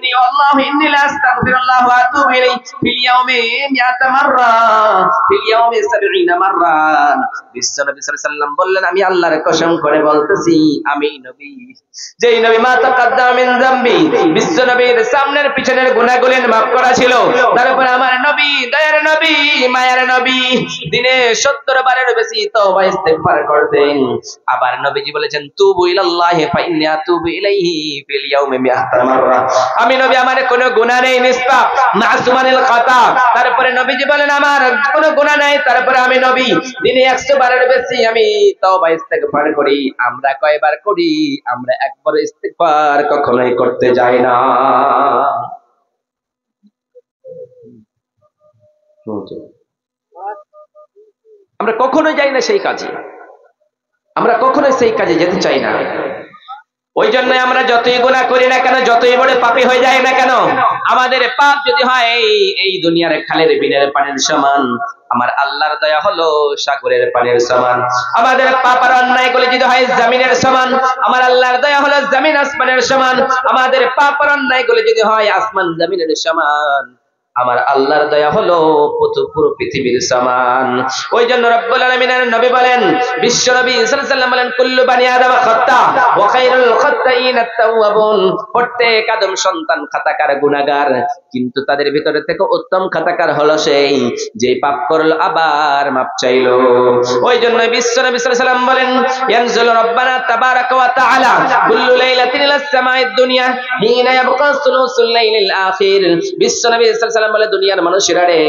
ইন্নী আল্লাহু ইন্নী লা আস্তাগফিরুল্লাহ ওয়া আতুবু ইলাইহি ফিল ইয়াউমি 100 মাররা ফিল ইয়াউমি 70 মাররা। বিশ্বনবী সাল্লাল্লাহু আলাইহি ওয়াসাল্লাম বললেন, আমি আল্লাহর কসম করে বলতেছি, আমি নবী, যেই নবী মা তাকাদ্দামা মিন যামবি, বিশ্বনবীর সামনের পিছনের গুনাহগুলো মাফ করা ছিল। তারপরে আমার নবী, দয়ার নবী, মায়ার নবী দিনে 70 বারের বেশি তওবা ইস্তেগফার করতেন। আবার নবীজি বলেছেন, তুবু ইলাল্লাহি ফা ইন্নী আতুবু ইলাইহি ফিল ইয়াউমি 100 মাররা। আমি নবী, আমার কোনো গুনাহ নেই, নিষ্পাপ, মাসুমানিল খাতা। তারপরে নবীজি বলেন, আমার কোনো গুনাহ নাই, তারপরে আমি নবী দিনে 100 বারের বেশি আমি তওবা ইস্তেগফার করি। আমরা কয়বার করি? আমরা একবার ইস্তেগফার কখনোই করতে যাই না। আমরা কখনোই যাই না সেই কাজে, আমরা কখনোই সেই কাজে যেতে চাই না। ওই জন্য আমরা যতই গুনাহ করি না কেন, যতই বড় পাপী হয়ে যায় না কেন, আমাদের পাপ যদি হয় এই দুনিয়ার খালের বিলের পানির সমান, আমার আল্লাহর দয়া হলো সাগরের পানির সমান। আমাদের পাপ আর অন্যায় গুলো যদি হয় জমিনের সমান, আমার আল্লাহর দয়া হলো জমিন আসমানের সমান। আমাদের পাপ আর অন্যায় গুলো যদি হয় আসমান জমিনের সমান, আমার আল্লাহর দয়া হলো পুরো পৃথিবীর সমান। ওই জন্য রব্বুল আলামিনের নবী বলেন, বিশ্ব নবী সাল্লাল্লাহু আলাইহি ওয়াসাল্লাম বলেন, কুল্লু বানি আদম খাত্তা ওয়া খায়রুল খাত্তাইন আত-তাওয়াবুন। প্রত্যেক আদম সন্তান খাতাকার, গুনাহগার, কিন্তু তাদের ভিতরে থেকে উত্তম খাতাকার হলো সেই যে পাপ করলো আবার মাপ চাইলো। ওই জন্য বিশ্ব নবী সাল্লাল্লাহু আলাইহি ওয়াসাল্লাম বলেন, ইয়ানজুলু রাব্বানা তাবারাকা ওয়া তাআলা কুল্লু লাইলাতিন ইলাস সামাইদ দুনিয়া হিনা ইয়াবকা সুলুসুল লাইলিল আখির। বিশ্ব নবী সাল্লাল্লাহু আলাইহি ওয়াসাল্লাম বলে, দুনিয়ার মানুষেরা রে,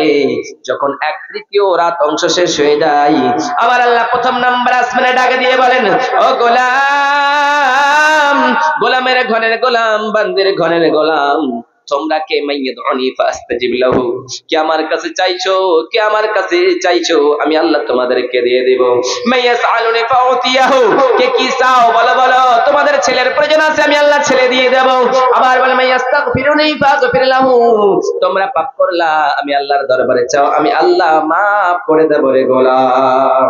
যখন 1/3 রাত অংশ শেষ হয়ে যায়, আমার আল্লাহ প্রথম নাম্বার আসমানে ডাক দিয়ে বলেন, ও গোলাম, গোলামের ঘরের গোলাম, বান্দের ঘরের গোলাম, তোমরা কে মাইয়াদউনি ফাস্তাজিব লাহু, কে আমার কাছে চাইছো, কে আমার কাছে চাইছো, আমি আল্লাহ তোমাদেরকে দিয়ে দেব। মাইয়াসআলুনি ফাউতিয়াহু, কে কি চাও বলো বলো, তোমাদের ছেলের প্রয়োজন আছে, আমি আল্লাহ ছেলে দিয়ে দেব। আবার বলে, মাইয়াস্তাগফিরুনি ফাগফির লাহু, তোমরা পাপ করলা, আমি আল্লাহর দরবারে চাও, আমি আল্লাহ মাফ করে দেব রে গোলাম।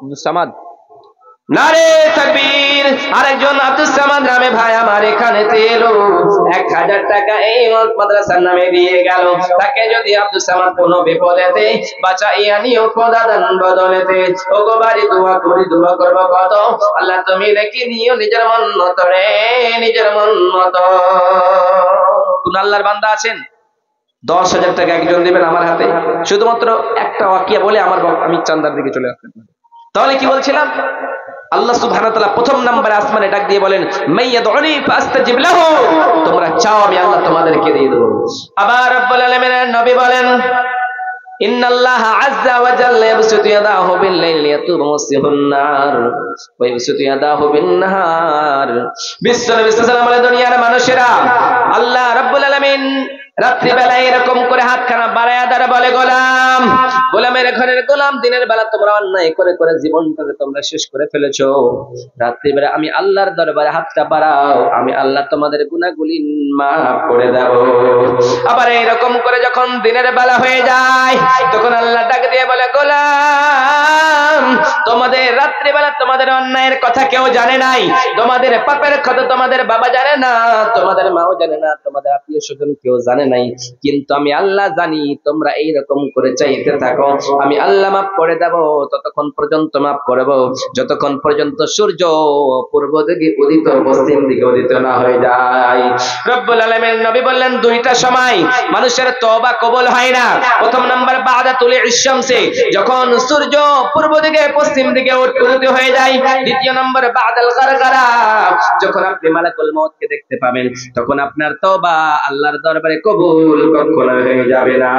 আব্দুস সামাদ, নারে তাকবীর। আরেকজন আব্দুস সামাদ নামে ভাই আমার এখানে এলো, 1000 টাকা এই মাদ্রাসার নামে দিয়ে গেল। তাকে যদি আব্দুস সামাদ কোনো বিপদেতে বাঁচাইয়া নিও খোদা দান বদলেতে, ও গো বাড়ি দোয়া করি, দোয়া করব কত, আল্লাহ তুমি রেখে নিও নিজের মন মতো রে, নিজের মন মতো। কোন আল্লাহর বান্দা আছেন 10,000 টাকা একজন দিবেন আমার হাতে, শুধুমাত্র একটা ওয়াকিয়া বলে আমি চান্দার দিকে চলে আসতেন। তাহলে কি বলছিলাম, আল্লাহ সুবহানাহু ওয়া তাআলা প্রথম নম্বরে আসমানে ডাক দিয়ে বলেন, মাইয়াদউনি ফাস্তাজিব লাহু, তোমরা চাও আমি আল্লাহ তোমাদেরকে দিয়ে দেব। আবার রব্বুল আলামিনের নবী বলেন, ইন্নাল্লাহা আযজা ওয়া জাল্লা ইয়াবসুতু ইয়াদাহু বিল-লাইলি লিয়াতুবা মুসিহুন নার ওয়া ইয়াবসুতু ইয়াদাহু বিন-নাহার। বিশ্ব নবী সাল্লাল্লাহু আলাইহি ওয়াসাল্লাম বলে, দুনিয়ার মানুষেরা, আল্লাহ রাব্বুল আলামিন রাত্রি বেলায় এরকম করে হাতখানা বাড়ায়া দাঁড়া বলে, গোলাম, গোলামের ঘরের গোলাম, দিনের বেলা তোমরা অন্যায় করে করে জীবনটাকে তোমরা শেষ করে ফেলেছো, রাত্রি বেলা আমি আল্লাহর দরবারে হাতটা বাড়াও, আমি আল্লাহ তোমাদের গুনাহগুলি মাফ করে দেব। আবার এরকম করে যখন দিনের বেলা হয়ে যায়, তখন আল্লাহ ডাক দিয়ে বলে, গোলাম, তোমাদের রাত্রি বেলা তোমাদের অন্যায়ের কথা কেউ জানে নাই, তোমাদের পাপের কথা তোমাদের বাবা জানে না, তোমাদের মাও জানে না, তোমাদের আত্মীয় স্বজন কেউ জানে নাই, কিন্তু আমি আল্লাহ জানি। তোমরা এইরকম করে চাইতে থাকো, আমি আল্লাহ মাফ করে দেব। ততক্ষণ পর্যন্ত মাফ করব যতক্ষণ পর্যন্ত সূর্য পূর্ব দিকে উদিত পশ্চিম দিকে উদিত না হয়ে যায়। রব্বুল আলামিন নবী বললেন, দুইটা সময় মানুষের তওবা কবুল হয় না। প্রথম নাম্বার বাদা তুলি'ইশ শামসি, যখন সূর্য পূর্ব দিকে পশ্চিম দিকে উদিত হয়ে যায়। দ্বিতীয় নাম্বার বাদাল গারগারা, যখন আপনি মালাকুল মউতকে দেখতে পাবেন, তখন আপনার তওবা আল্লাহর দরবারে কবুল কখনো হয়ে যাবে না।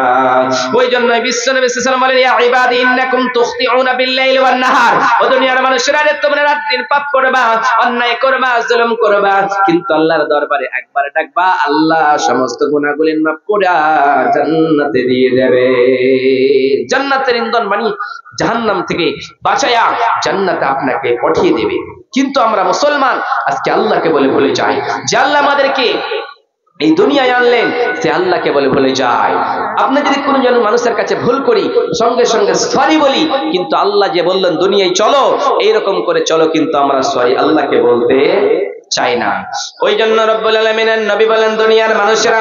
ওই জন্য বিশ্ব নবী সাল্লাল্লাহু আলাইহি ওয়াসাল্লাম বলেন, ইয়া ইবাদি ইন্নাকুম তুখতিউনা বিল-লাইলি ওয়ান-নাহার, ও দুনিয়ার মানুষেরা, তোমরা রাত দিন পাপ করবা, অন্যায় করবা, জুলুম করবা, কিন্তু আল্লাহর দরবারে একবার ডাকবা, আল্লাহ সমস্ত গুনাহগুলি মাফ করে জান্নাতে দিয়ে দেবে। জান্নাতের ইন্ধন বানিয়ে জাহান্নাম থেকে বাঁচায়া জান্নাতে আপনাকে পাঠিয়ে দেবে। কিন্তু আমরা মুসলমান আজকে আল্লাহকে বলে ভুলে যাই যে আল্লাহ আমাদেরকে এই দুনিয়ায় আনলেন, সে আল্লাহকে বলে ভুলে যায়। আপনি যদি কোনো জন মানুষের কাছে ভুল করি, সঙ্গে সঙ্গে সরি বলি, কিন্তু আল্লাহ যে বললেন দুনিয়ায় চলো, এইরকম করে চলো, কিন্তু আমরা সরি আল্লাহকে বলতে চাই না। ওই জন্য রব্বুল আলামিনের নবী বলেন, দুনিয়ার মানুষেরা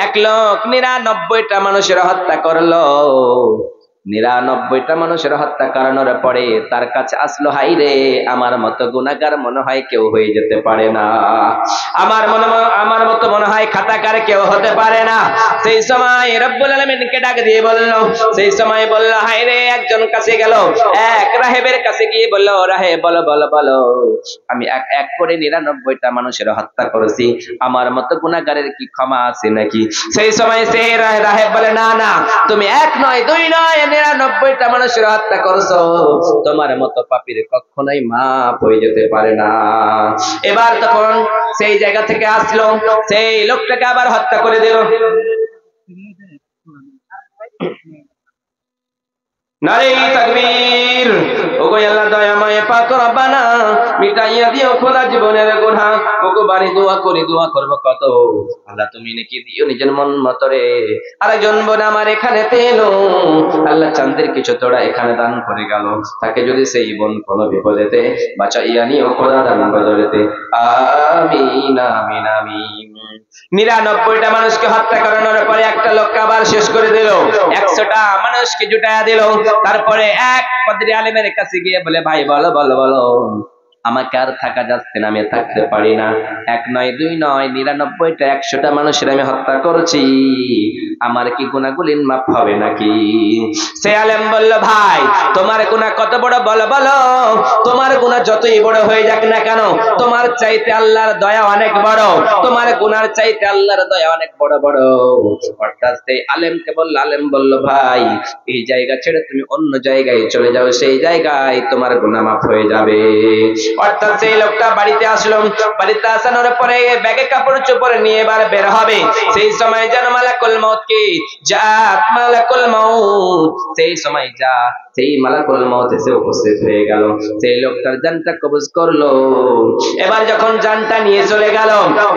1,99টা মানুষের হত্যা করলো, 99টা মানুষের হত্যা করানোর পরে তার কাছে আসলো, হাই রে, আমার মতো গুনাহগার মনে হয় কেউ হয়ে যেতে পারে না, আমার মতো মনে হয় খাতাকার কেউ হতে পারে না। সেই সময় রব্বুল আলামিনকে ডাক দিয়ে বলল, সেই সময় বলল, হাই রে, একজন কাছে গেল, এক রাহেবের কাছে গিয়ে বলল, রাহেব বলো বলো বলো, আমি এক এক করে 99টা মানুষের হত্যা করেছি, আমার মতো গুনাহগারের কি ক্ষমা আছে নাকি? সেই সময় সে রাহেব বলে, না না, তুমি 1 নয় 2 নয় 99টা মানুষের হত্যা করছো, তোমার মতো পাপীর কখনোই মাফ হয়ে যেতে পারে না। এবার তখন সেই জায়গা থেকে আসলো, সেই লোকটাকে আবার হত্যা করে দিল। নারে তাকবীর! ওগো আল্লাহ দয়াময় পাক রব্বানা, মিটাইয়া দিও খোদা জীবনের গুনাহ। ওগো বাড়ি দোয়া করি, দোয়া করব কত, আল্লাহ তুমি নাকি দিও নিজের মন মত রে। আরেকজন বোন আমার এখানে এলো, আল্লাহ চাঁদের কিছু তোড়া এখানে দান করে গেল, তাকে যদি সেই বোন কোনো বিপদেতে বাঁচাইয়া নিও খোদা দান বদলেতে, আমিন আমিন আমিন। 99টা মানুষকে হত্যা করানোর পরে একটা লোককে আবার শেষ করে দিল, 100টা মানুষকে জুটায়া দিল। তারপরে এক পাদ্রী আলেমের কাছে গিয়ে বলে, ভাই বলো বলো বলো, আমাকে আর থাকা যাচ্ছে না, আমি থাকতে পারি না, 1 নয় 2 নয় 99টা 100টা মানুষের আমি হত্যা করেছি, আমার কি গুনাহগুলি মাফ হবে নাকি? সে আলেম বলল, ভাই তোমার গুনাহ কত বড় বলো বলো, তোমার গুনাহ যতই বড় হয়ে যাক না কেন, তোমার চাইতে আল্লাহর দয়া অনেক বড়, তোমার গুনার চাইতে আল্লাহর দয়া অনেক বড় বড়। অর্থাৎ সেই আলেমকে বলল, আলেম বলল, ভাই এই জায়গা ছেড়ে তুমি অন্য জায়গায় চলে যাও, সেই জায়গায় তোমার গুনাহ মাফ হয়ে যাবে। অর্থাৎ সেই লোকটা বাড়িতে আসলো, বাড়িতে আসানোর পরে ব্যাগে কাপড় চোপড় নিয়ে এবার বের হবে, সেই সময় যেন মালাকুল মউত কি জাত, মালাকুল মউত সেই সময় যা, সেই মালাকুল মউত এসে উপস্থিত হয়ে গেল, সেই লোকটার জানটা কবজ করলো। এবার যখন জানটা নিয়ে চলে গেল,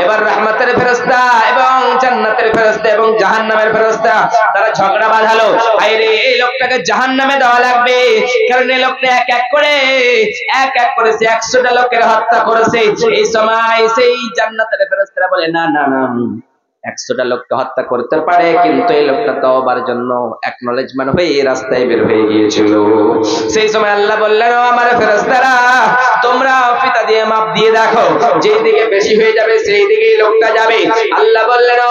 এবার রহমতের ফেরেশতা এবং জান্নাতের ফেরেশতা এবং জাহান্নামের ফেরেশতা তারা ঝগড়া বাঁধালো, আরে এই লোকটাকে জাহান্নামে দেওয়া লাগবে, কারণ এই লোকটা এক এক করে 100টা লোকের হত্যা করেছে। এই সময় সেই জান্নাতের ফেরেশতারা বলে, না না না, 100টা লোককে হত্যা করতে পারে, কিন্তু এই লোকটা তওবার জন্য অ্যাকনলেজমেন্ট হয়ে এই রাস্তায় বের হয়ে গিয়েছিল। সেই সময় আল্লাহ বললেন, আমার ফেরেশতারা তোমরা ফিতা দিয়ে মাপ দিয়ে দেখো, যেই দিকে বেশি হয়ে যাবে সেই দিকেই লোকটা যাবে। আল্লাহ বললেন,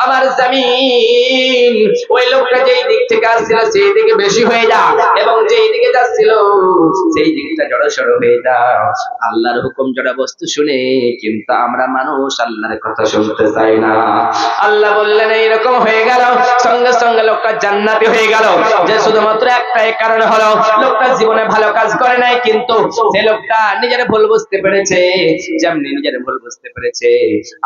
আমার জমিন, ওই লোকটা যেই দিক থেকে আসছিল সেই দিকে বেশি হয়ে যা, এবং যেই দিকে যাচ্ছিল সেই দিকটা জড়সড় হয়ে যা। আল্লাহর হুকুম জড়া বস্তু শুনে, কিন্তু আমরা মানুষ আল্লাহর কথা শুনতে চাই না। আল্লাহ বললেন, এইরকম হয়ে গেল, সঙ্গে সঙ্গে লোকটা জান্নাতি হয়ে গেল, যে শুধুমাত্র একটাই কারণ হলো লোকটা জীবনে ভালো কাজ করে নাই, কিন্তু সেই লোকটা নিজের ভুল বুঝতে পেরেছে, যেমনি নিজের ভুল বুঝতে পেরেছে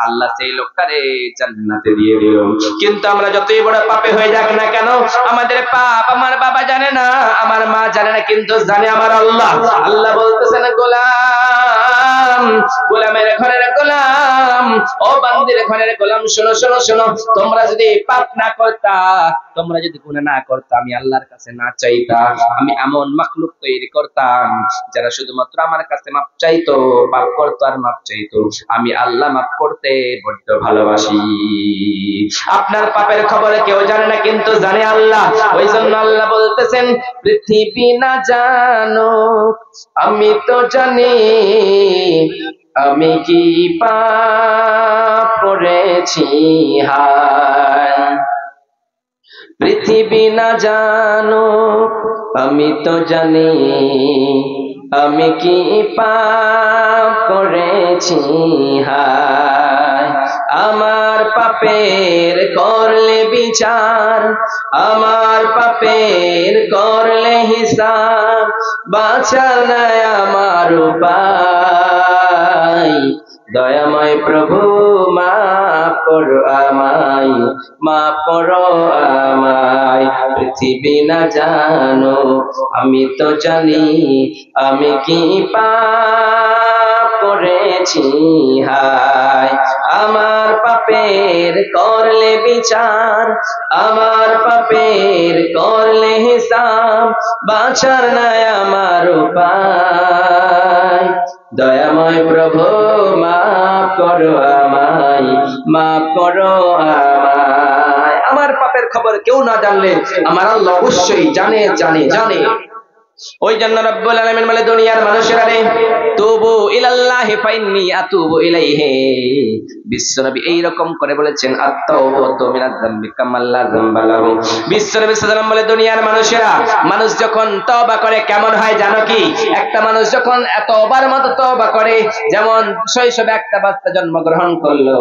আল্লাহ সেই লোকটারে জান্নাতে দিয়ে দিল। কিন্তু আমরা যতই বড় পাপী হয়ে যাক না কেন, আমাদের পাপ আমার বাবা জানে না, আমার মা জানে না, কিন্তু জানে আমার আল্লাহ। আল্লাহ বলতেছেন, গোলাম, গোলামের ঘরের গোলাম, ও বান্দির ঘরের গোলাম, শোনো শোনো শোনো, তোমরা যদি পাপ না করতা, তোমরা যদি গুনাহ না করতা, আমি আল্লাহর কাছে না চাইতা, আমি এমন মাখলুক তৈরি করতাম যারা শুধুমাত্র আমার কাছে মাপ চাইতো, পাপ করতো আর মাপ চাইতো, আমি আল্লাহ মাপ করতে বড্ড ভালোবাসি। আপনার পাপের খবর কেউ জানে না, কিন্তু জানে আল্লাহ। ওই জন্য আল্লাহ বলতেছেন, পৃথিবী না জানো আমি তো জানি, আমি কি পাপ করেছি হায়। পৃথিবী না জানো আমি তো জানি, আমি কি পাপ করেছি হায়। আমার পাপের করলে বিচার, আমার পাপের করলে হিসাব, বাঁচার নাই আমার উপায়। দয়াময় প্রভু মাফ করো আমায়, মাফ করো আমায়। পৃথিবী না জানো আমি তো জানি, আমি কি পাপ করেছি হায়। আমার পাপের করলে বিচার, আমার পাপের করলে হিসাব, বাঁচার নাই আমার উপায়। দয়াময় প্রভু মাফ করো আমায়, মাফ করো আমায়। আমার পাপের খবর কেউ না জানলে আমার আল্লাহ অবশ্যই জানে জানে জানে। ওই জন্য রব্বুল আলামিন বলে দুনিয়ার মানুষেরা রে, তুবু ইলাল্লাহি ফাইন্নী আতুবু ইলাইহি। বিশ্বনবী এইরকম করে বলেছেন, আত-তাওবাতু মিনাজ যামবি কামাল লা যামবা লাহু। বিশ্বনবী সাল্লাল্লাহু আলাইহি ওয়াসাল্লাম বলে দুনিয়ার মানুষেরা, মানুষ যখন তওবা করে কেমন হয় জানো কি? একটা মানুষ যখন তওবার মতো তওবা করে, যেমন শৈশবে একটা বাচ্চা জন্মগ্রহণ করলো,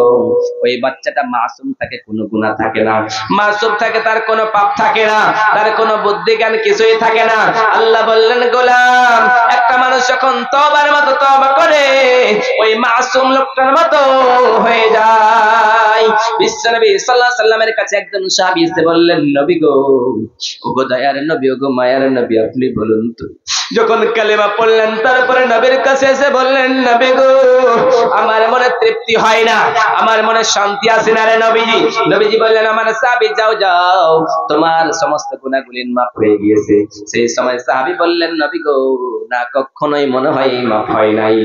ওই বাচ্চাটা মাসুম থাকে, কোনো গুনাহ থাকে না, মাসুম থাকে, তার কোনো পাপ থাকে না, তার কোনো বুদ্ধি জ্ঞান কিছুই থাকে না। আল্লাহ বললেন, গোলাম, একটা মানুষ যখন তওবার মতো তওবা করে, ওই মাসুম লোকটার মতো হয়ে যায়। বিশ্বনবী সাল্লাল্লাহু আলাইহি ওয়াসাল্লামের কাছে একজন সাহাবী এসে বললেন, নবী গো, ওগো দয়ার নবী, ওগো মায়ার নবী, আপনি বলুন তো। যখন কালেমা পড়লেন, তারপরে নবীর কাছে এসে বললেন, নবী গো, আমার মনে তৃপ্তি হয় না, আমার মনে শান্তি আসে না রে নবীজি। নবীজি বললেন, আমার সাহাবী, যাও যাও, তোমার সমস্ত গুনাহগুলি মাফ হয়ে গিয়েছে। সেই সময় সাহাবী বললেন, নবী গো, না, কখনোই মনে হয় মাফ হয় নাই।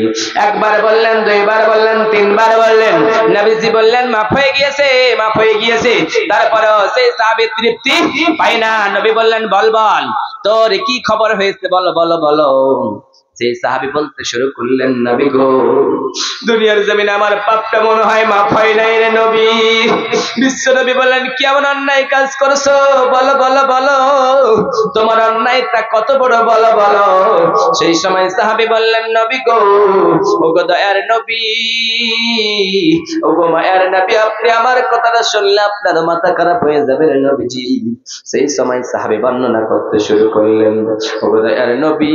একবার বললেন, দুইবার বললেন, তিনবার বললেন, নবীজি বললেন, মাফ হয়ে গিয়েছে, মাফ হয়ে গিয়েছে। তারপরেও সেই সাহাবী তৃপ্তি পায় না। নবী বললেন, বল বল, তোর কি খবর হয়েছে, বলো বলো বলো। সেই সাহাবী বলতে শুরু করলেন, নবী গো, দুনিয়ার জমিনে আমার পাপটা মনে হয় মাফ হয় নাই রে নবী। বিশ্ব নবী বললেন, কেমন অন্যায় কাজ করছো, বলো বলো বলো, তোমার অন্যায়টা কত বড়, বলো বলো। সেই সময় সাহাবী বললেন, নবী গো, ওগো দয়ার নবী, ওগো মায়ার নবী, আপনি আমার কথাটা শুনলে আপনার মাথা খারাপ হয়ে যাবে রে নবীজি। সেই সময় সাহাবী বর্ণনা করতে শুরু করলেন, ওগো দয়ার নবী,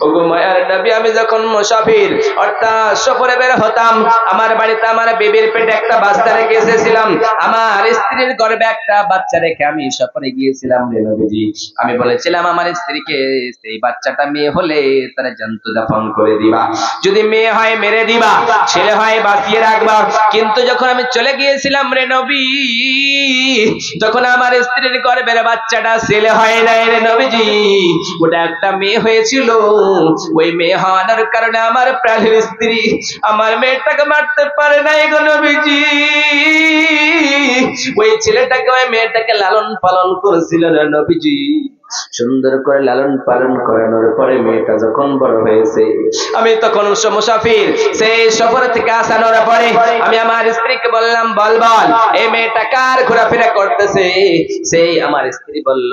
ওগো মায়ার নবী, আমি যখন মুসাফির অর্থাৎ সফরে বের হতাম, আমার বাড়িতে আমার বেবির পেটে একটা বাচ্চা রেখে এসেছিলাম, আমার স্ত্রীর গর্ভে একটা বাচ্চা রেখে আমি সফরে গিয়েছিলাম রে নবীজি। আমি বলেছিলাম আমার স্ত্রীকে, সেই বাচ্চাটা মেয়ে হলে তারা জন্তু দাফন করে দিবা, যদি মেয়ে হয় মেরে দিবা, ছেলে হয় বাঁচিয়ে রাখবা। কিন্তু যখন আমি চলে গিয়েছিলাম রে নবী, যখন আমার স্ত্রীর গর্ভের বাচ্চাটা ছেলে হয় নাই রে নবীজি, ওটা একটা মেয়ে হয়েছিল। ওই মেয়ে হওয়ার কারণে আমার প্রাণের স্ত্রী আমার মেয়েটাকে মারতে পারে নাই গো নবীজি। ওই ছেলেটাকে, ওই মেয়েটাকে লালন পালন করেছিল রে নবীজি। সুন্দর করে লালন পালন করানোর পরে মেয়েটা যখন বড় হয়েছে, আমি তখন মুসাফির, সেই সফর থেকে আসানোর পরে আমি আমার স্ত্রীকে বললাম, বল বল, এই মেয়েটা কার ঘোরাফেরা করতেছে? সেই আমার স্ত্রী বলল,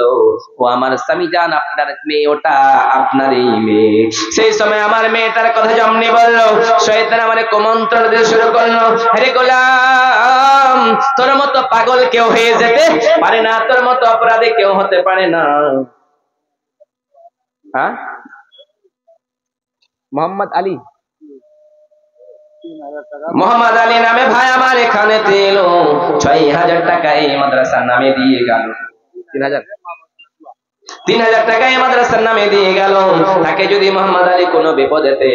ও আমার স্বামী জান, আপনার মেয়ে, ওটা আপনারই মেয়ে। সেই সময় আমার মেয়েটার কথা যেমনি বললো, শয়তান আমারে কুমন্ত্রণ দিয়ে শুরু করলো, আরে গোলাম, তোর মতো পাগল কেউ হয়ে যেতে পারে না, তোর মতো অপরাধী কেউ হতে পারে না। হ্যাঁ, মোহাম্মদ আলী, মোহাম্মদ আলী নামে ভাই আমার এখানে এলো, ৬,০০০ টাকা এই মাদ্রাসার নামে দিয়ে গেল। ৩,০০০ টাকা এই মাদ্রাসার নামে দিয়ে গেল। তাকে যদি মোহাম্মদ আলী কোনো বিপদেতে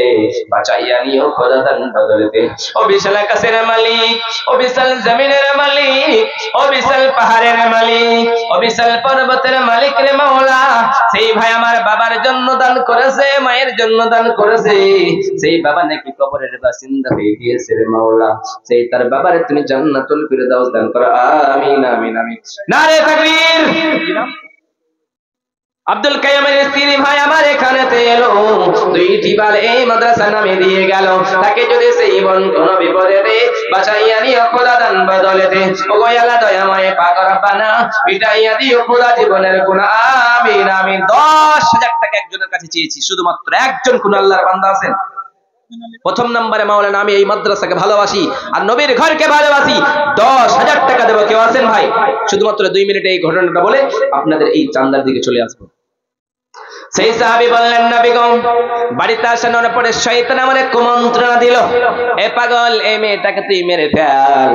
বাঁচাইয়া নিও খোদা দান বদলেতে। ও বিশাল আকাশের মালিক, ও বিশাল জমিনের মালিক, ও বিশাল পাহাড়ের মালিক, ও বিশাল পর্বতের মালিক রে মাওলা, সেই ভাই আমার বাবার জন্য দান করেছে, মায়ের জন্য দান করেছে, সেই বাবা নাকি কবরের বাসিন্দা হয়ে গিয়েছে রে মাওলা, সেই তার বাবারে তুমি জান্নাতুল ফিরদাউস দান করো, আমিন আমিন আমিন। নারে তাকবীর। আব্দুল কাইয়ুমের স্ত্রী ভাই আমার এখানে এলো, 2টি বাল এই মাদ্রাসার নামে দিয়ে গেল। তাকে যদি সেই বোন কোন বিপদেতে বাঁচাইয়া নিও খোদা দান বদলেতে। ও গো আল্লাহ দয়াময় পাক রব্বানা, মিটাইয়া দিও খোদা জীবনের গুনাহ, আমিন আমিন। 10,000 টাকা একজনের কাছে চেয়েছি, শুধুমাত্র একজন কোন আল্লাহর বান্দা আছেন? প্রথম নম্বরে মাওলানা, আমি এই মাদ্রাসাকে ভালোবাসি আর নবীর ঘরকে ভালোবাসি, 10,000 টাকা দেবো, কেউ আছেন ভাই? শুধুমাত্র 2 মিনিটে এই ঘটনাটা বলে আপনাদের এই চান্দার দিকে চলে আসবো। সেই সাহাবী বললেন, নবী গো, বাড়িতে আসানোর পরে শয়তান আমারে কুমন্ত্রণা দিল, এ পাগল, এই মেয়েটাকে তুই মেরে ফেল,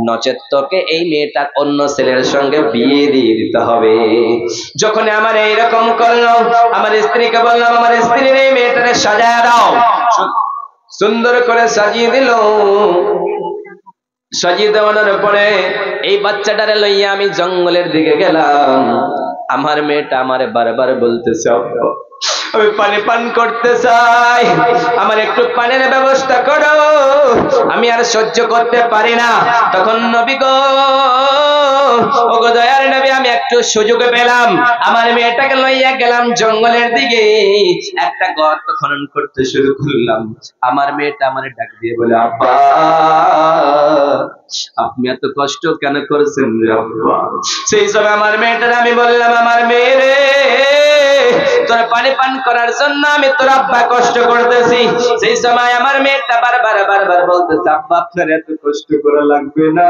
নচেত তোকে এই মেয়েটার অন্য ছেলের সঙ্গে বিয়ে দিয়ে দিতে হবে। যখন আমার এইরকম করলো, আমার স্ত্রীকে বললাম, আমার স্ত্রীর এই মেয়েটারে সাজায় দাও। সুন্দর করে সাজিয়ে দিল। সাজিয়ে দেওয়ানোর পরে এই বাচ্চাটারে লইয়া আমি জঙ্গলের দিকে গেলাম। আমার মেয়েটা আমারে বারবার বলতেছে, আব্বা আমি পানি পান করতে চাই, আমার একটু পানির ব্যবস্থা করো, আমি আর সহ্য করতে পারি না। তখন নবী গো, ও গো দয়ার নবী, আমি একটু সুযোগ পেলাম, আমার মেয়েটাকে লইয়া গেলাম জঙ্গলের দিকে, একটা গর্ত খনন করতে শুরু করলাম। আমার মেয়েটা আমারে ডাক দিয়ে বলে, আব্বা আপনি এত কষ্ট কেন করছেন রে আব্বা? সেই সময় আমার মেয়েটার আমি বললাম, আমার মেয়ে রে, তোর পানি পান করার জন্য আমি তোর আব্বা কষ্ট করতেছি। সেই সময় আমার মেয়েটা বারবার বলতেছে, আব্বা আপনার এত কষ্ট করা লাগবে না,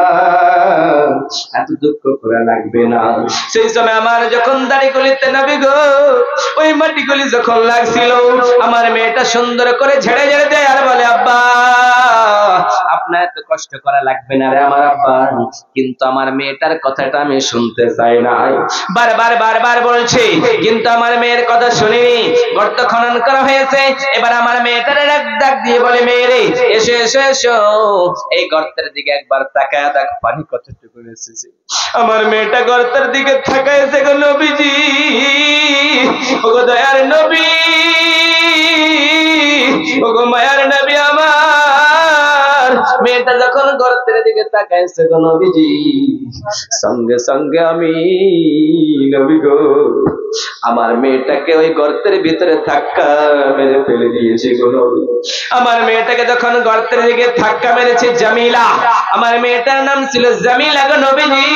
এত দুঃখ করা লাগবে না। সেই সময় আমার যখন দাড়িগুলিতে নবী গো ওই মাটিগুলি যখন লাগছিল, আমার মেয়েটা সুন্দর করে ঝেড়ে ঝেড়ে দেয় আর বলে, আব্বা আপনার এত কষ্ট করা লাগবে না রে আমার আব্বা। কিন্তু আমার মেয়েটার কথাটা আমি শুনতে চাই না, বারবার বলছে, কিন্তু আমার মেয়ের কথা শুনিনি। গর্ত খনন করা হয়েছে, এবার আমার মেয়েটার ডাক দিয়ে বলে, মেয়েরে এসো এসো এসো, এই গর্তের দিকে একবার তাকায় দেখ পানি কতটুকু এসেছে। আমার মেয়েটা গর্তের দিকে তাকাইছে গো নবীজি, ওগো দয়ার নবী, ওগো মায়ার নবী, আমার মেয়েটা যখন গর্তের দিকে তাকাইছে গো নবীজি, সঙ্গে সঙ্গে আমি নবী গো আমার মেয়েটাকে ওই গর্তের ভিতরে ধাক্কা মেরে ফেলে দিয়েছে গো নবী। আমার মেয়েটাকে যখন গর্তের দিকে ধাক্কা মেরেছে জামিলা, আমার মেয়েটার নাম ছিল জামিলা গো নবীজি।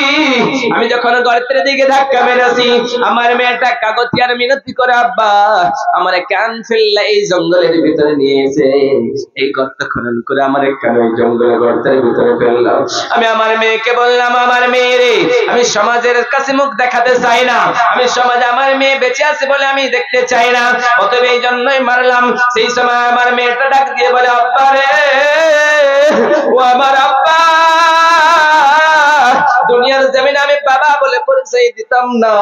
আমি যখন গর্তের দিকে ধাক্কা মেরেছি, আমার মেয়েটা কাগতিয়ার মিনতি করে, আব্বা আমার কান ফেললা এই জঙ্গলের ভিতরে নিয়ে এসে এই গর্ত খনন করে আমার কেন এই জঙ্গলে গর্তের ভিতরে ফেললাম। আমি আমার মেয়েকে বললাম, আমার মেয়ে রে, আমি সমাজের কাছে মুখ দেখাতে চাই না, আমি সমাজে আমার মেয়ে বেঁচে আছে বলে আমি দেখতে চাই না, অতএব এই জন্যই মারলাম। সেই সময় আমার মেয়েটা ডাক দিয়ে বলে, আব্বা রে, ও আমার আব্বা, দুনিয়ার জমিনে আমি বাবা বলে পরিচয় দিতাম না,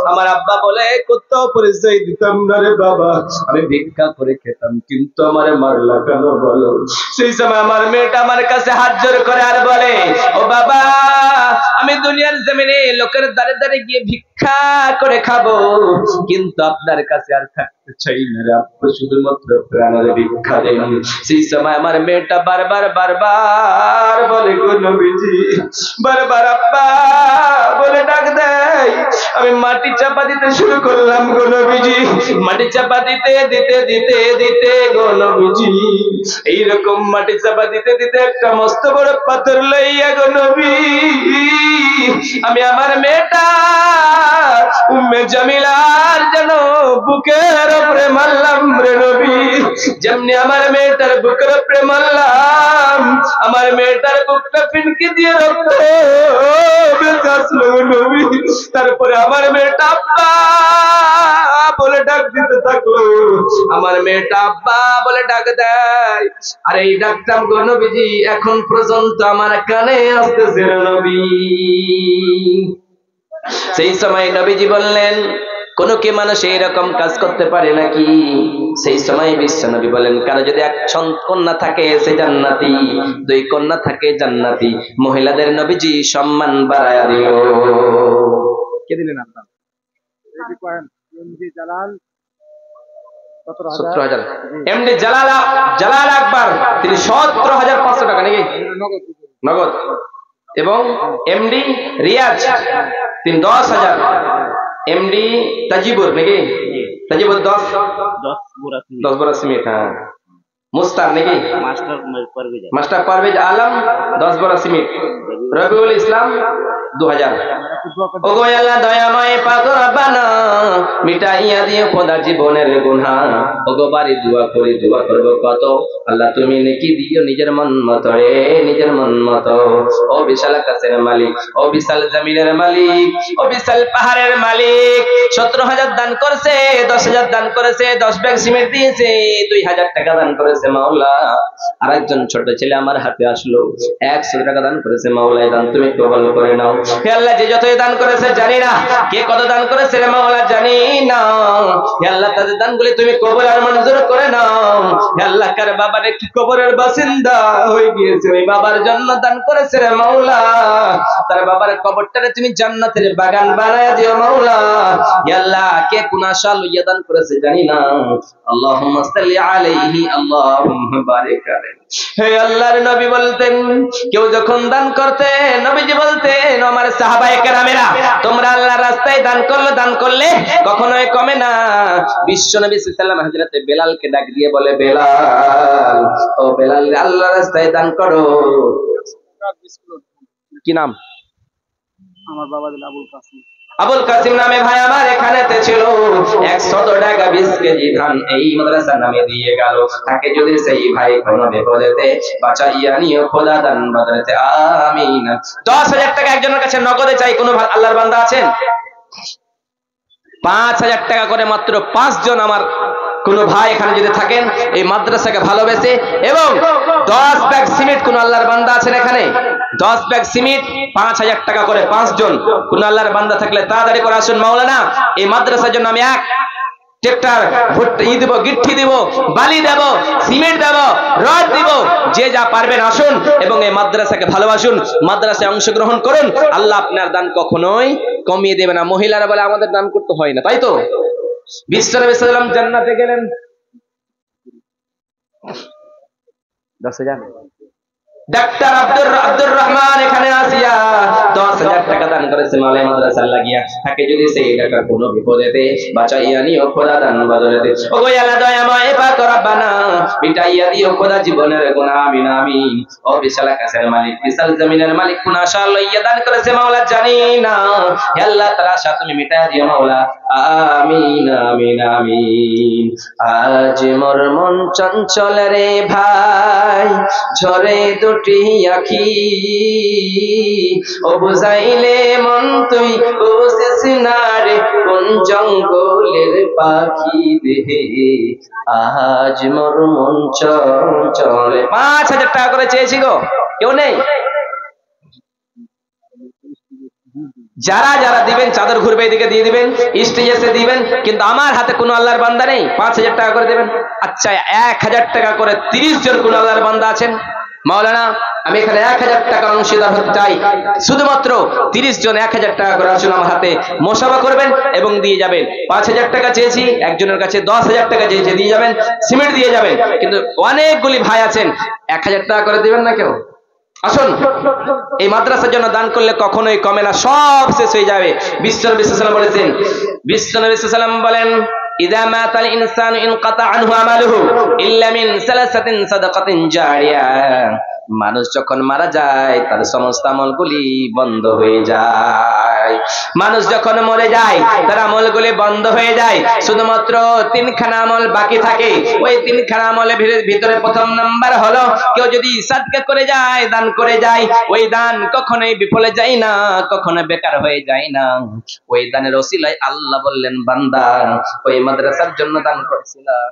আমার আব্বা বলে কোথাও পরিচয় দিতাম না রে বাবা, আমি ভিক্ষা করে খেতাম, কিন্তু আমারে মারলা কেন বলো? সেই সময় আমার মেয়েটা আমার কাছে হাত জোর করে আর বলে, ও বাবা, আমি দুনিয়ার জমিনে লোকের দ্বারে দ্বারে গিয়ে ভিক্ষা করে খাবো, কিন্তু আপনার কাছে আর থাকতে চাই না রে আব্বা, শুধুমাত্র প্রাণের ভিক্ষা দেন। সেই সময় আমার মেয়েটা বারবার বলে, গো নবীজি, বারবার আব্বা বলে ডাক দেয়। আমি মাটি চাপা দিতে শুরু করলাম গো নবীজি, মাটি চাপা দিতে গো নবীজি, এইরকম মাটি চাপা দিতে একটা মস্ত বড় পাথর লইয়া গো নবী, আমি আমার মেয়েটা উম্মে জামিলার যেন বুকের উপরে মারলাম রে নবী। যেমনি আমার মেয়েটার বুকের উপরে মারলাম, আমার মেয়েটার বুকটা ফিনকি দিয়ে রক্ত বেঁচে আসলো নবী। তারপরে আমার মেয়েটা আব্বা বলে ডাক দিতে থাকলো, আমার মেয়েটা আব্বা বলে ডাক দেয়, আর এই ডাকটাম গো নবীজি এখন পর্যন্ত আমার কানে আসতেছে নবী। সেই সময় নবীজি বললেন, কোন কি মানুষ এইরকম কাজ করতে পারে নাকি? সেই সময় বিশ্ব নবী বলেন, কারো যদি এক কন্যা থাকে সে জান্নাতি, দুই কন্যা থাকে জান্নাতি। মহিলাদের নবীজি সম্মান বাড়ায়া দিল। কে দিলেন আপনার? এমডি জালাল আকবর, তিনি 17,500 টাকা নাকি নগদ, এবং এমডি রিয়াজ তিনি 10,000, এমডি তাজিবুর নাকি, তাজিবুর 10 বড় সিমেন্ট, হ্যাঁ মুস্তার নাকি, মাস্টার পারভেজ আলম 10 বড় সিমেন্ট, রবিউল ইসলাম 2000। ওগো আল্লাহ দয়াময় পাক রব্বানা, মিটাইয়া দিও খোদা জীবনের গুনাহ। ওগো বাড়ি দোয়া করব কত, আল্লাহ তুমি নেকি দিও নিজের মন মতো রে, নিজের মন মতো। ও বিশাল আকাশের মালিক, ও বিশাল জমিনের মালিক, ও বিশাল পাহাড়ের মালিক, 17,000 দান করেছে, 10,000 দান করেছে, 10 ব্যাগ সিমেন্ট দিয়েছে, 2,000 টাকা দান করেছে মাওলা। আরেকজন ছোট ছেলে আমার হাতে আসলো, 100 টাকা দান করেছে, মাওলা দান তুমি কবুল করে নাও। হে আল্লাহ, যে যতই দান করেছে জানি না, কে কত দান করেছে রে মাওলা জানি না, হে আল্লাহ তাদের দানগুলি তুমি কবুল আর মঞ্জুর করে নাও। আল্লাহ কার বাবার একটি কবরের বাসিন্দা হয়ে গিয়েছে, ওই বাবার জন্য দান করেছে রে মাওলা, তার বাবার কবরটারে তুমি জান্নাতের বাগান বানায় দিও মাওলা। আল্লাহ কে কোন আশা লইয়া দান করেছে জানি না। আল্লাহুম্মা সাল্লি আলাইহি, আল্লাহুম্মা বারিক আলাইহি। হে আল্লাহর নবী বলতেন, কেউ যখন দান করতে, নবীজি বলতেন, আমার সাহাবায়ে কেরামেরা, তোমরা আল্লাহর রাস্তায় দান করলে কখনোই কমে না। বিশ্ব নবী সাল্লাল্লাহু আলাইহি ওয়াসাল্লাম হযরতে বেলালকে ডাক দিয়ে বলে, বেলাল, ও বেলাল, আল্লাহর রাস্তায় দান করো। কি নাম? আমার বাবা দিল আবুল কাসিম। আবুল কাসিম নামে ভাই আমার এখানেতে ছিল। 100 টাকা 20 কেজি ধান এই মাদ্রাসার নামে দিয়ে গেল। তাকে যদি সেই ভাই কোনো বিপদেতে বাঁচাইয়া নিও খোদা দান বদলেতে, আমিন। 10,000 টাকা একজনের কাছে নগদে চাই, কোন আল্লাহর বান্দা আছেন? 5,000 টাকা করে মাত্র 5 জন আমার কোন ভাই এখানে যদি থাকেন, এই মাদ্রাসাকে ভালোবেসে, এবং 10 ব্যাগ সিমেন্ট কোন আল্লাহর বান্দা আছেন এখানে? 10 ব্যাগ সিমেন্ট 5,000 টাকা করে 5 জন কোন আল্লাহর বান্দা থাকলে তাড়াতাড়ি করে আসুন। মাওলানা, এই মাদ্রাসার জন্য আমি এক ট্রাক্টর দিব, গিট্টি দিব, বালি দেব, সিমেন্ট দেব, রড দিব, যে যা পারবেন আসুন এবং এই মাদ্রাসাকে ভালোবাসুন, মাদ্রাসায় অংশগ্রহণ করুন। আল্লাহ আপনার দান কখনোই কমিয়ে দেবে না। মহিলারা বলে আমাদের দান করতে হয় না, তাই তো? বিশ্ব নবী সাল্লাল্লাহু আলাইহি ওয়াসাল্লাম জান্নাতে গেলেন 10,000। ডাক্তার আব্দুর রহমান এখানে আসিয়া 10,000 টাকা দান করেছে মাওলাই মাদ্রাসার লাগিয়া। তাকে যদি সেই টাকা কোনো বিপদেতে বাঁচাইয়া নিও খোদা দান বদলেতে। ও গো আল্লাহ দয়াময় পাক রব্বানা, মিটাইয়া দিও খোদা জীবনের গুনাহ, আমিন আমিন। ও বিশাল আকাশের মালিক, বিশাল জমিনের মালিক, কোন আশা লইয়া দান করেছে মাওলা জানি না। হে আল্লাহ, তার আশা তুমি মিটাইয়া দিও মাওলা, আমিন আমিন আমিন। আজ মোর মন চঞ্চল রে ভাই, ঝরে দুটি আখি, ও বুঝাইলে মন তুই বুঝিস না রে, কোন জঙ্গলের পাখি দেহে, আজ মোর মন চঞ্চল। 5,000 টাকা করে চেয়েছি গো, কেউ নেই? যারা যারা দিবেন চাদর ঘুরবে এদিকে দিয়ে দিবেন, স্টেজে এসে দিবেন, কিন্তু আমার হাতে কোনো আল্লাহর বান্দা নেই। 5,000 টাকা করে দেবেন। আচ্ছা, 1,000 টাকা করে 30 জন কোন আল্লাহর বান্দা আছেন? মাওলানা, আমি এখানে 1,000 টাকার অংশীদার হতে চাই। শুধুমাত্র 30 জন 1,000 টাকা করে আসুন আমার হাতে, মোসাফা করবেন এবং দিয়ে যাবেন। 5,000 টাকা চেয়েছি, একজনের কাছে 10,000 টাকা চেয়েছে, দিয়ে যাবেন, সিমেন্ট দিয়ে যাবেন। কিন্তু অনেকগুলি ভাই আছেন, 1,000 টাকা করে দিবেন না কেউ? আসুন, এই মাদ্রাসার জন্য দান করলে কখনোই কমে না, সব শেষ হয়ে যাবে। বিশ্ব নবী সাল্লাল্লাহু আলাইহি ওয়াসাল্লাম বলেছেন, বিশ্ব নবী সাল্লাল্লাহু আলাইহি ওয়াসাল্লাম বলেন, ইযা মাতাল ইনসানু ইনকাতা আনহু আমালুহু ইল্লা মিন সালাসাতিন সাদাকাতিন জারিয়া। মানুষ যখন মারা যায় তার সমস্ত আমলগুলি বন্ধ হয়ে যায়। মানুষ যখন মরে যায় তার আমলগুলি বন্ধ হয়ে যায়, শুধুমাত্র 3খানা আমল বাকি থাকে। ওই 3খানা আমলের ভিতরে প্রথম নাম্বার হলো, কেউ যদি সাদকা করে যায়, দান করে যায়, ওই দান কখনোই বিফলে যায় না, কখনো বেকার হয়ে যায় না। ওই দানের ওসিলায় আল্লাহ বললেন, বান্দা ওই মাদ্রাসার জন্য দান করেছিলাম।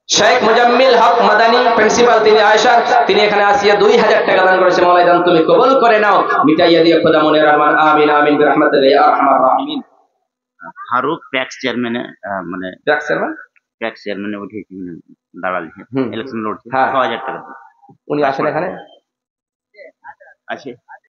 শেখ মুজাম্মিল হক মাদানী প্রিন্সিপাল, তিনি আয়েশা, তিনি এখানে আসিয়া 2,000 টাকা দান করেছে। মাওলাই দান তুমি কবুল করে নাও, মিটাইয়া দিও খোদা মনের আরমান, আমিন আমিন বিরহমাতিল্লাহি আরহামার রাহিমিন। ফারুক ট্যাক্স চেয়ারম্যানে, মানে ট্যাক্স চেয়ারম্যানে উঠেছি, দাঁড়াল ইলেকশন লড়ছে, 6,000 টাকা। উনি আসেন এখানে? আছে।